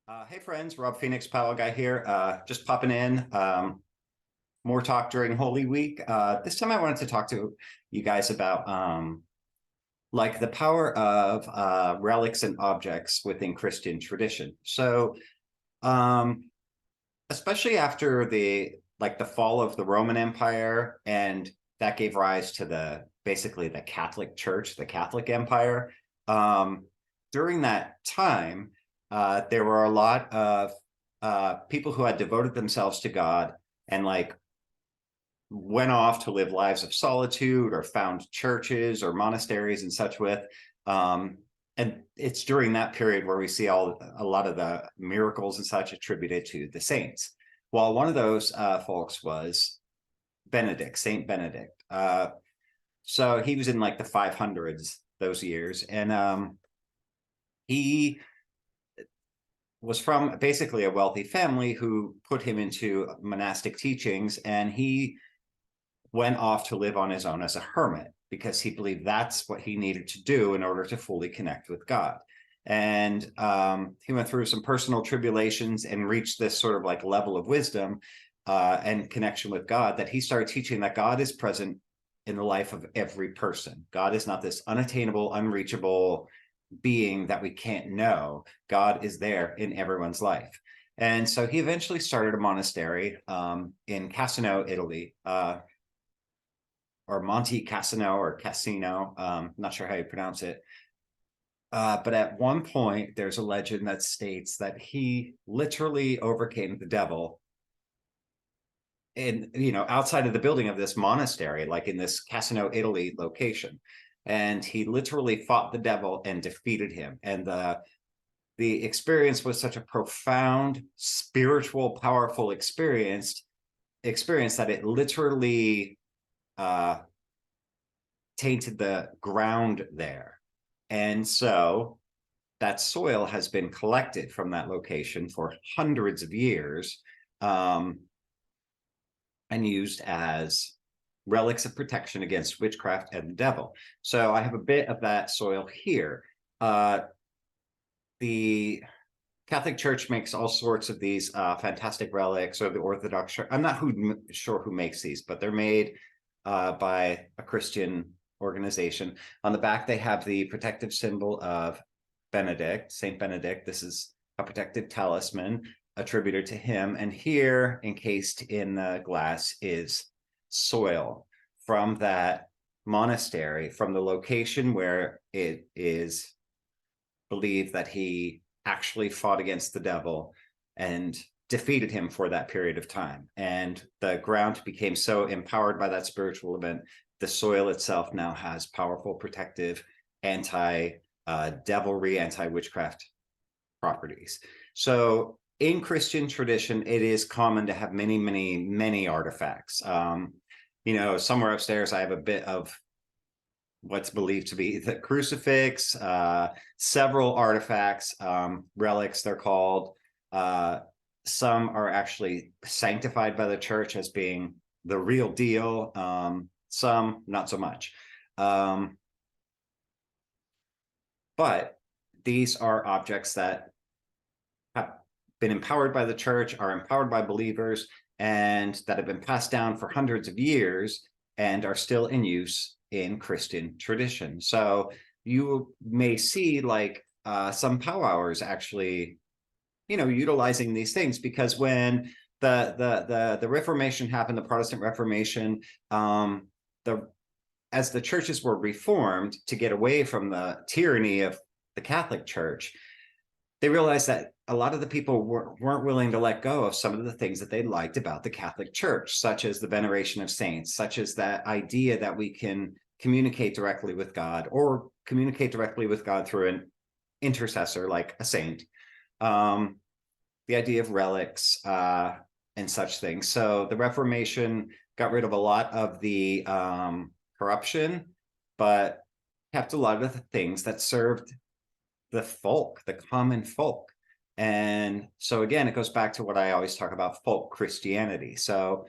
Hey friends, Rob Phoenix, Powell Guy here. Just popping in. More talk during Holy Week. This time I wanted to talk to you guys about like the power of relics and objects within Christian tradition. So, um, especially after the fall of the Roman Empire, and that gave rise to the basically the Catholic Church, the Catholic Empire. Um, During that time, there were a lot of people who had devoted themselves to God and like went off to live lives of solitude or found churches or monasteries and such with. Um, and it's during that period where we see a lot of the miracles and such attributed to the saints. Well, one of those folks was Benedict, Saint Benedict. So he was in like the 500s those years, and he was from basically a wealthy family who put him into monastic teachings, and he went off to live on his own as a hermit because he believed that's what he needed to do in order to fully connect with God. And he went through some personal tribulations and reached this sort of like level of wisdom and connection with God that he started teaching that God is present in the life of every person. God is not this unattainable, unreachable being that we can't know. God is there in everyone's life. And so he eventually started a monastery in Cassino, Italy, or Monte Cassino or Cassino. Not sure how you pronounce it. But at one point, there's a legend that states that he literally overcame the devil outside of the building of this monastery, like in this Cassino, Italy location. And he literally fought the devil and defeated him. And the experience was such a profound, spiritual, powerful experience that it literally tainted the ground there. And so that soil has been collected from that location for hundreds of years and used as relics of protection against witchcraft and the devil. So I have a bit of that soil here. The Catholic Church makes all sorts of these fantastic relics, or the Orthodox Church. I'm not sure who makes these, but they're made by a Christian organization. On the back, they have the protective symbol of Benedict, Saint Benedict. This is a protective talisman attributed to him. And here, encased in the glass, is soil from that monastery, from the location where it is believed that he actually fought against the devil and defeated him for that period of time. And the ground became so empowered by that spiritual event, the soil itself now has powerful protective anti-devilry, anti-witchcraft properties. So in Christian tradition, it is common to have many, many, many artifacts. Somewhere upstairs, I have a bit of what's believed to be the crucifix, several artifacts, relics, they're called. Some are actually sanctified by the church as being the real deal. Some not so much. But these are objects that have been empowered by the church, are empowered by believers, and that have been passed down for hundreds of years and are still in use in Christian tradition. So you may see like some powwows actually, utilizing these things, because when the Reformation happened, the Protestant Reformation, as the churches were reformed to get away from the tyranny of the Catholic Church, they realized that a lot of the people weren't willing to let go of some of the things that they liked about the Catholic Church, such as the veneration of saints, such as that idea that we can communicate directly with God, or communicate directly with God through an intercessor like a saint. The idea of relics and such things. So the Reformation got rid of a lot of the corruption, but kept a lot of the things that served the folk, the common folk. And so again, it goes back to what I always talk about, folk Christianity. So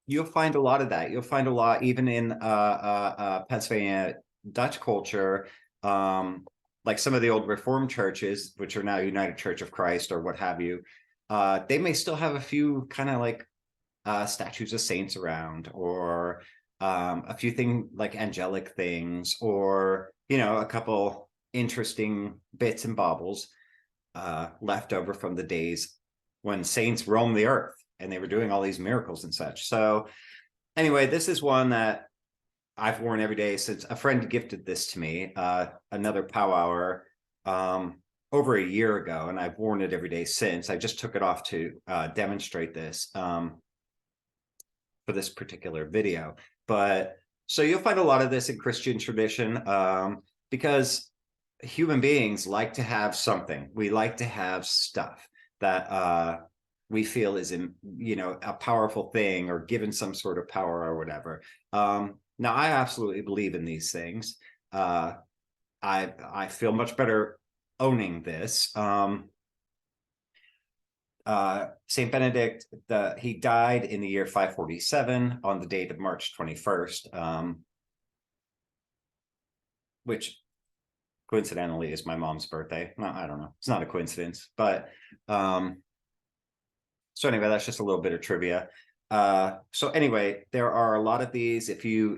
you'll find a lot of that. You'll find a lot even in Pennsylvania Dutch culture, like some of the old Reformed churches, which are now United Church of Christ or what have you, they may still have a few kind of like statues of saints around, or a few things like angelic things, or a couple interesting bits and baubles left over from the days when saints roamed the earth and they were doing all these miracles and such. So anyway, this is one that I've worn every day since a friend gifted this to me, another powwower, over a year ago, and I've worn it every day since. I just took it off to demonstrate this for this particular video. But so you'll find a lot of this in Christian tradition, because human beings like to have something. We like to have stuff that we feel is a powerful thing, or given some sort of power or whatever. Now, I absolutely believe in these things. I feel much better owning this. Saint Benedict, he died in the year 547 on the date of March 21st, which coincidentally is my mom's birthday. No, I don't know. It's not a coincidence, but so anyway, that's just a little bit of trivia. So anyway, there are a lot of these. If you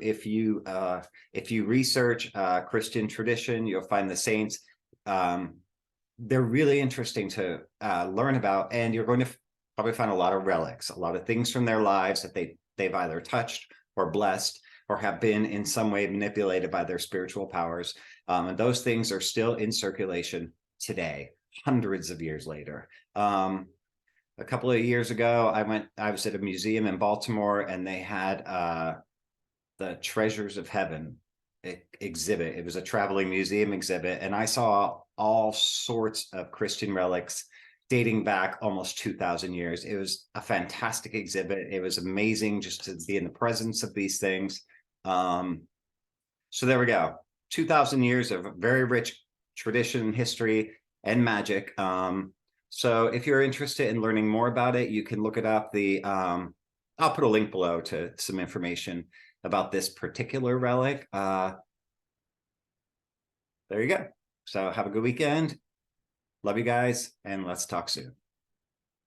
research Christian tradition, you'll find the saints. They're really interesting to learn about, and you're going to probably find a lot of relics, a lot of things from their lives that they've either touched or blessed, or have been in some way manipulated by their spiritual powers. And those things are still in circulation today, hundreds of years later. A couple of years ago, I was at a museum in Baltimore, and they had the Treasures of Heaven exhibit. It was a traveling museum exhibit, and I saw all sorts of Christian relics dating back almost 2,000 years. It was a fantastic exhibit. It was amazing just to be in the presence of these things. So there we go. 2,000 years of very rich tradition, history, and magic. So if you're interested in learning more about it, you can look it up. I'll put a link below to some information about this particular relic. There you go. So have a good weekend. Love you guys, and let's talk soon.